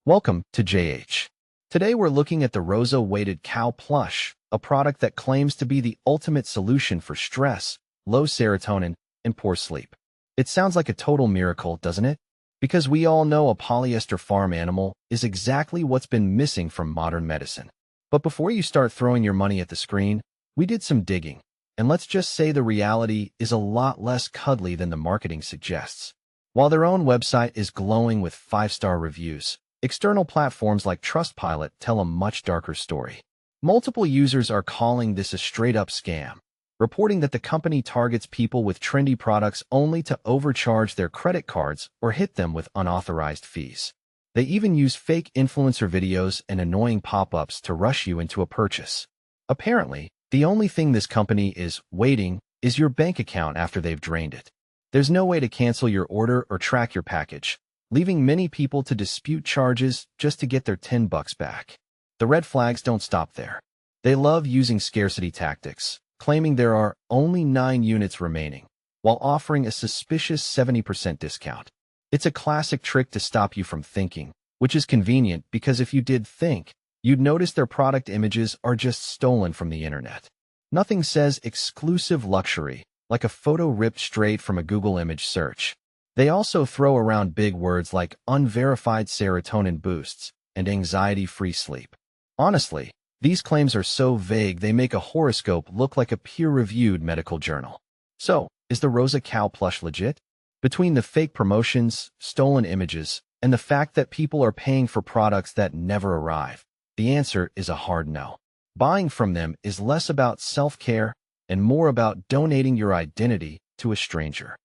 Welcome to JH. Today we're looking at the Rosa weighted cow plush, a product that claims to be the ultimate solution for stress, low serotonin, and poor sleep. It sounds like a total miracle, doesn't it? Because we all know a polyester farm animal is exactly what's been missing from modern medicine. But before you start throwing your money at the screen, we did some digging, and let's just say the reality is a lot less cuddly than the marketing suggests. While their own website is glowing with 5-star reviews, external platforms like Trustpilot tell a much darker story. Multiple users are calling this a straight-up scam, reporting that the company targets people with trendy products only to overcharge their credit cards or hit them with unauthorized fees. They even use fake influencer videos and annoying pop-ups to rush you into a purchase. Apparently, the only thing this company is waiting is your bank account after they've drained it. There's no way to cancel your order or track your package, leaving many people to dispute charges just to get their $10 back. The red flags don't stop there. They love using scarcity tactics, claiming there are only 9 units remaining, while offering a suspicious 70% discount. It's a classic trick to stop you from thinking, which is convenient because if you did think, you'd notice their product images are just stolen from the internet. Nothing says exclusive luxury like a photo ripped straight from a Google image search. They also throw around big words like unverified serotonin boosts and anxiety-free sleep. Honestly, these claims are so vague they make a horoscope look like a peer-reviewed medical journal. So, is the Rosa cow plush legit? Between the fake promotions, stolen images, and the fact that people are paying for products that never arrive, the answer is a hard no. Buying from them is less about self-care and more about donating your identity to a stranger.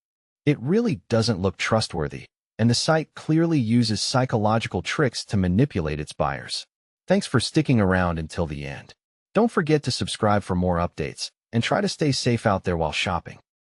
It really doesn't look trustworthy, and the site clearly uses psychological tricks to manipulate its buyers. Thanks for sticking around until the end. Don't forget to subscribe for more updates, and try to stay safe out there while shopping.